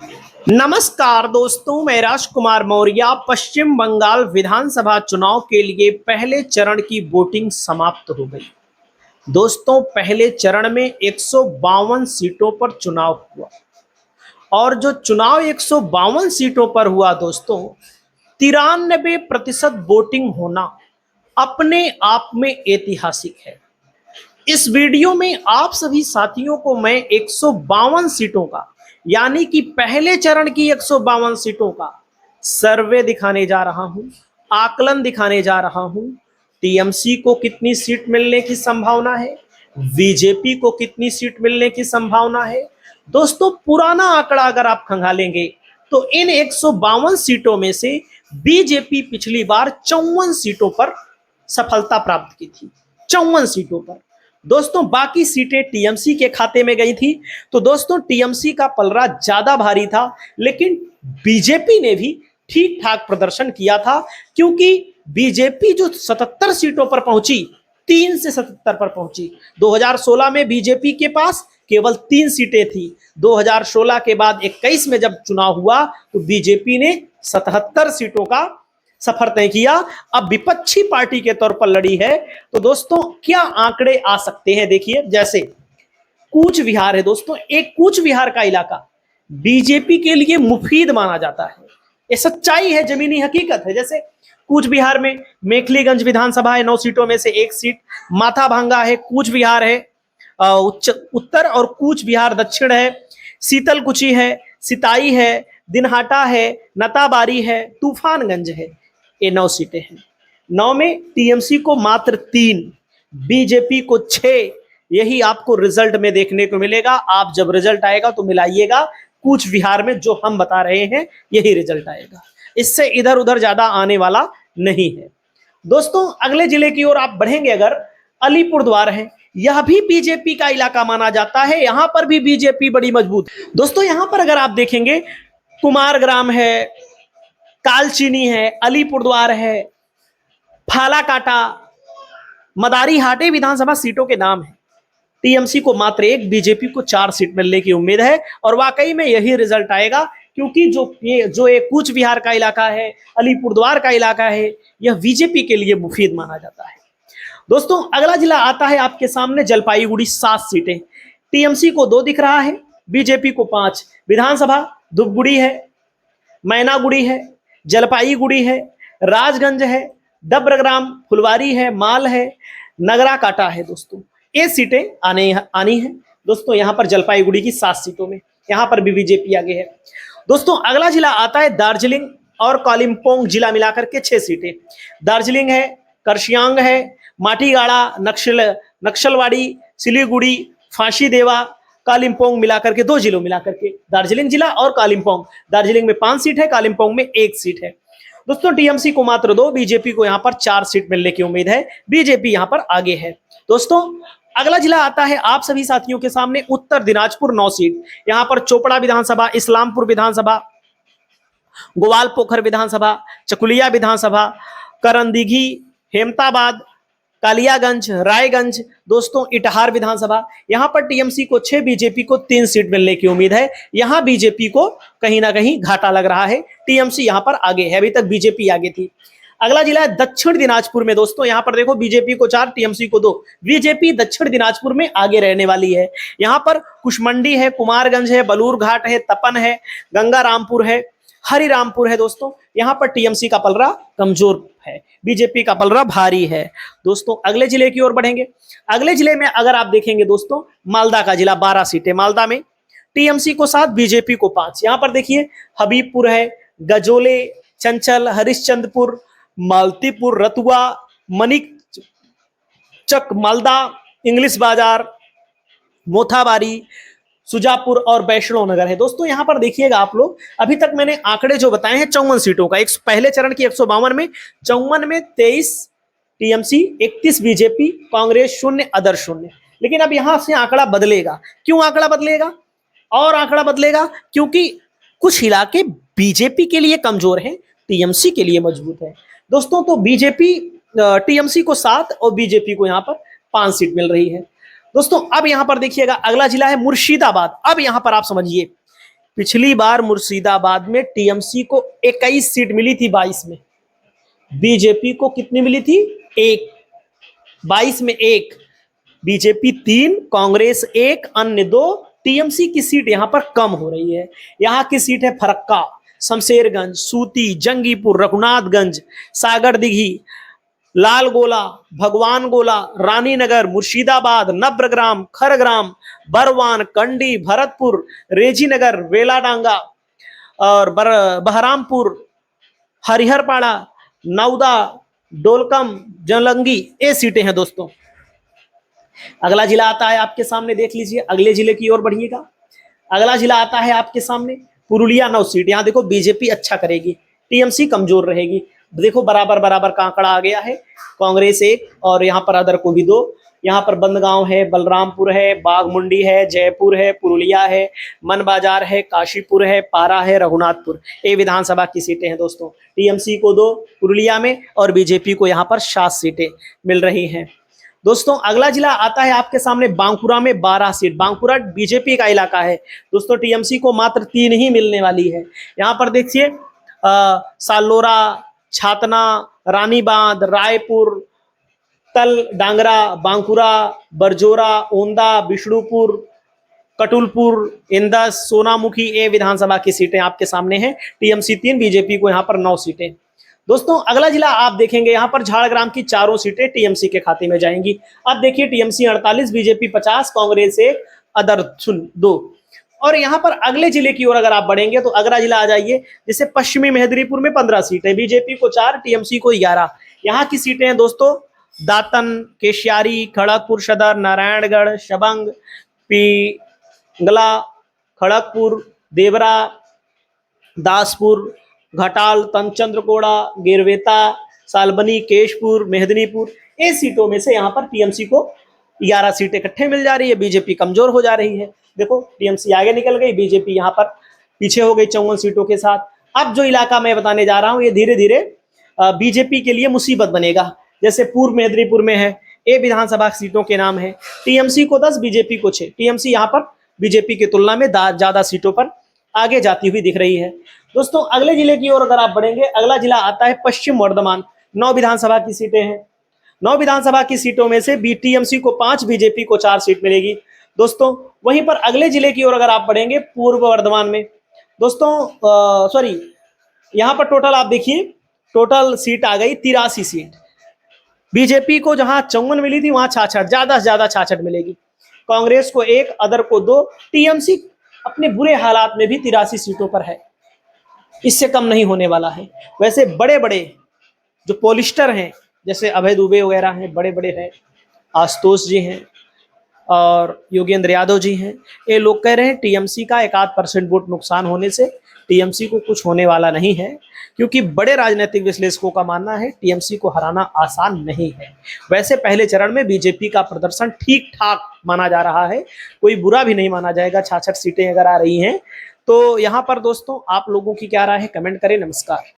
नमस्कार दोस्तों, मैं राजकुमार मौर्य। पश्चिम बंगाल विधानसभा चुनाव के लिए पहले चरण की वोटिंग समाप्त हो गई। दोस्तों, पहले चरण में 152 सीटों पर चुनाव हुआ और जो चुनाव 152 सीटों पर हुआ दोस्तों, 93% वोटिंग होना अपने आप में ऐतिहासिक है। इस वीडियो में आप सभी साथियों को मैं 152 सीटों का, यानी कि पहले चरण की 152 सीटों का सर्वे दिखाने जा रहा हूं, आकलन दिखाने जा रहा हूं। टीएमसी को कितनी सीट मिलने की संभावना है, बीजेपी को कितनी सीट मिलने की संभावना है। दोस्तों, पुराना आंकड़ा अगर आप खंगालेंगे तो इन 152 सीटों में से बीजेपी पिछली बार 54 सीटों पर सफलता प्राप्त की थी। 54 सीटों पर दोस्तों, बाकी सीटें टीएमसी के खाते में गई थी। तो दोस्तों, टीएमसी का पलड़ा ज्यादा भारी था, लेकिन बीजेपी ने भी ठीक ठाक प्रदर्शन किया था, क्योंकि बीजेपी जो 77 सीटों पर पहुंची, 3 से 77 पर पहुंची। 2016 में बीजेपी के पास केवल 3 सीटें थी। 2016 के बाद 21 में जब चुनाव हुआ तो बीजेपी ने 77 सीटों का सफर तय किया। अब विपक्षी पार्टी के तौर पर लड़ी है। तो दोस्तों, क्या आंकड़े आ सकते हैं, देखिए। जैसे कूच विहार है दोस्तों, एक कूच विहार का इलाका बीजेपी के लिए मुफीद माना जाता है। ये सच्चाई है, जमीनी हकीकत है। जैसे कूच बिहार में मेखलीगंज विधानसभा है, 9 सीटों में से 1 सीट। माथा भांगा है, कूच बिहार है उत्तर, और कूच बिहार दक्षिण है। शीतलकुची है, सिताई है, दिनहाटा है, नताबारी है, तूफानगंज है। ये 9 सीटें हैं। 9 में टीएमसी को मात्र 3, बीजेपी को 6। यही आपको रिजल्ट में देखने को मिलेगा। आप जब रिजल्ट आएगा तो मिलाइएगा, कूच बिहार में जो हम बता रहे हैं यही रिजल्ट आएगा। इससे इधर उधर ज्यादा आने वाला नहीं है। दोस्तों, अगले जिले की ओर आप बढ़ेंगे अगर, अलीपुरद्वार है। यह भी बीजेपी का इलाका माना जाता है। यहां पर भी बीजेपी बड़ी मजबूत। दोस्तों, यहां पर अगर आप देखेंगे, कुमारग्राम है, कालचीनी है, अलीपुरद्वार है, फालाकाटा, मदारी हाटे विधानसभा सीटों के नाम है। टीएमसी को मात्र 1, बीजेपी को 4 सीट मिलने की उम्मीद है, और वाकई में यही रिजल्ट आएगा, क्योंकि जो ये कूच बिहार का इलाका है, अलीपुरद्वार का इलाका है, यह बीजेपी के लिए मुफीद माना जाता है। दोस्तों, अगला जिला आता है आपके सामने जलपाईगुड़ी। 7 सीटें, टीएमसी को 2 दिख रहा है, बीजेपी को 5। विधानसभा धूपगुड़ी है, मैनागुड़ी है, जलपाईगुड़ी है, राजगंज है, डब्रग्राम, फुलवारी है, माल है, नगरा काटा है। दोस्तों, ये सीटें आनी है। दोस्तों, यहां पर जलपाईगुड़ी की 7 सीटों में यहां पर भी बीजेपी आगे है। दोस्तों, अगला जिला आता है दार्जिलिंग और कालिम्पोंग, जिला मिलाकर के 6 सीटें। दार्जिलिंग है, करशियांग है, माटीगाड़ा, नक्सलवाड़ी, सिलीगुड़ी, फांसी देवा, कालिम्पोंग मिलाकर के 2 जिलों मिलाकर के दार्जिलिंग जिला और कालिम्पोंग। दार्जिलिंग में 5 सीट है, कालिम्पोंग में 1 सीट है। दोस्तों, टीएमसी को मात्र 2, बीजेपी को यहां पर 4 सीट मिलने की उम्मीद है। बीजेपी यहां पर आगे है। दोस्तों, अगला जिला आता है आप सभी साथियों के सामने उत्तर दिनाजपुर। 9 सीट, यहां पर चोपड़ा विधानसभा, इस्लामपुर विधानसभा, ग्वालपोखर विधानसभा, चकुलिया विधानसभा, करंदीघी, हेमताबाद, कालियागंज, रायगंज, दोस्तों इटहार विधानसभा। यहां पर टीएमसी को 6, बीजेपी को 3 सीट मिलने की उम्मीद है। यहां बीजेपी को कहीं ना कहीं घाटा लग रहा है। टीएमसी यहां पर आगे है, अभी तक बीजेपी आगे थी। अगला जिला है दक्षिण दिनाजपुर में। दोस्तों, यहां पर देखो, बीजेपी को 4, टीएमसी को 2। बीजेपी दक्षिण दिनाजपुर में आगे रहने वाली है। यहां पर कुशमंडी है, कुमारगंज है, बलूर घाट है, तपन है, गंगारामपुर है, हरिरामपुर है। दोस्तों, यहां पर टीएमसी का पलड़ा कमजोर है, बीजेपी का पलड़ा भारी है। दोस्तों, अगले जिले की ओर बढ़ेंगे। अगले जिले में अगर आप देखेंगे दोस्तों, मालदा का जिला, 12 सीटें। मालदा में टीएमसी को 7, बीजेपी को 5। यहां पर देखिए, हबीबपुर है, गजोले, चंचल, हरिश्चंद्रपुर, मालतीपुर, रतुआ, मनिक चक, मालदा, इंग्लिश बाजार, मोथाबारी, सुजापुर और वैष्णो नगर है। दोस्तों, यहां पर देखिएगा आप लोग, अभी तक मैंने आंकड़े जो बताए हैं 54 सीटों का। एक पहले चरण की 152 में, 54 में 23 टीएमसी, 31 बीजेपी, कांग्रेस 0, अदर 0। लेकिन अब यहां से आंकड़ा बदलेगा। क्यों आंकड़ा बदलेगा? और आंकड़ा बदलेगा क्योंकि कुछ इलाके बीजेपी के लिए कमजोर हैं, टीएमसी के लिए मजबूत है। दोस्तों, तो बीजेपी टीएमसी को 7 और बीजेपी को यहां पर 5 सीट मिल रही है। दोस्तों, अब यहां पर देखिएगा, अगला जिला है मुर्शिदाबाद। अब यहां पर आप समझिए, पिछली बार मुर्शिदाबाद में टीएमसी को 21 सीट मिली थी 22 में, बीजेपी को कितनी मिली थी? 1। 22 में 1, बीजेपी 3, कांग्रेस 1, अन्य 2। टीएमसी की सीट यहां पर कम हो रही है। यहां की सीट है फरक्का, शमशेरगंज, सूती, जंगीपुर, रघुनाथगंज, सागर दिघी, लाल गोला, भगवान गोला, रानीनगर, मुर्शिदाबाद, नब्रग्राम, खरग्राम, बरवान, कंडी, भरतपुर, रेजीनगर, वेलाडांगा और बहरामपुर, हरिहरपाड़ा, नौदा, डोलकम, जलंगी, ये सीटें हैं दोस्तों। अगला जिला आता है आपके सामने, देख लीजिए, अगले जिले की ओर बढ़िएगा। अगला जिला आता है आपके सामने पुरुलिया, 9 सीट। यहाँ देखो बीजेपी अच्छा करेगी, टीएमसी कमजोर रहेगी। देखो बराबर बराबर का आंकड़ा आ गया है, कांग्रेस 1 और यहाँ पर अदर को भी 2। यहाँ पर बंदगांव है, बलरामपुर है, बाघमुंडी है, जयपुर है, पुरुलिया है, मन बाजार है, काशीपुर है, पारा है, रघुनाथपुर। ये विधानसभा की सीटें हैं दोस्तों। टीएमसी को 2 पुरुलिया में और बीजेपी को यहाँ पर 7 सीटें मिल रही हैं दोस्तों। अगला जिला आता है आपके सामने बांकुरा में 12 सीट। बांकुरा बीजेपी का इलाका है दोस्तों, टीएमसी को मात्र 3 ही मिलने वाली है। यहाँ पर देखिए सालोरा, छातना, रानीबांध, रायपुर, तल डांगरा, बांकुरा, बरजोरा, ओंदा, बिष्णुपुर, कटुलपुर, इंदस, सोनामुखी, ये विधानसभा की सीटें आपके सामने हैं। टीएमसी 3, बीजेपी को यहाँ पर 9 सीटें दोस्तों। अगला जिला आप देखेंगे, यहाँ पर झाड़ग्राम की 4 सीटें टीएमसी के खाते में जाएंगी। अब देखिए टीएमसी 48, बीजेपी 50, कांग्रेस 1, अदर 2। और यहाँ पर अगले जिले की ओर अगर आप बढ़ेंगे तो अगला जिला आ जाइए, जैसे पश्चिमी मेदिनीपुर में 15 सीटें, बीजेपी को 4, टीएमसी को 11। यहाँ की सीटें हैं दोस्तों दातन, केशियारी, खड़गपुर सदर, नारायणगढ़, शबंग, पिंगला, खड़गपुर, देवरा, दासपुर, घटाल, तंचंद्रकोड़ा, गिरवेता, सालबनी, केशपुर, मेदिनीपुर। ये सीटों में से यहाँ पर टीएमसी को 11 सीटें इकट्ठे मिल जा रही है, बीजेपी कमजोर हो जा रही है। देखो टीएमसी आगे निकल गई, बीजेपी यहाँ पर पीछे हो गई 54 सीटों के साथ। अब जो इलाका मैं बताने जा रहा हूँ ये धीरे धीरे बीजेपी के लिए मुसीबत बनेगा। जैसे पूर्व मेदिनीपुर में है, ये विधानसभा सीटों के नाम है, टीएमसी को 10, बीजेपी को 6। टीएमसी यहाँ पर बीजेपी की तुलना में ज्यादा सीटों पर आगे जाती हुई दिख रही है दोस्तों। अगले जिले की ओर अगर आप बढ़ेंगे, अगला जिला आता है पश्चिम वर्धमान। 9 विधानसभा की सीटें हैं। 9 विधानसभा की सीटों में से टीएमसी को 5, बीजेपी को 4 सीट मिलेगी दोस्तों। वहीं पर अगले जिले की ओर अगर आप बढ़ेंगे, पूर्व वर्धमान में दोस्तों सॉरी, यहाँ पर टोटल आप देखिए, टोटल सीट आ गई 83 सीट। बीजेपी को जहां 54 मिली थी वहां 66, ज्यादा से ज्यादा 66 मिलेगी। कांग्रेस को 1, अदर को 2। टीएमसी अपने बुरे हालात में भी 83 सीटों पर है, इससे कम नहीं होने वाला है। वैसे बड़े बड़े जो पोलिस्टर हैं, जैसे अभय दुबे वगैरह हैं, बड़े बड़े हैं, आशुतोष जी हैं और योगेंद्र यादव जी हैं, ये लोग कह रहे हैं टीएमसी का 1-8% वोट नुकसान होने से टीएमसी को कुछ होने वाला नहीं है, क्योंकि बड़े राजनीतिक विश्लेषकों का मानना है टीएमसी को हराना आसान नहीं है। वैसे पहले चरण में बीजेपी का प्रदर्शन ठीक ठाक माना जा रहा है, कोई बुरा भी नहीं माना जाएगा। 66 सीटें अगर आ रही हैं तो यहाँ पर दोस्तों आप लोगों की क्या राय है, कमेंट करें। नमस्कार।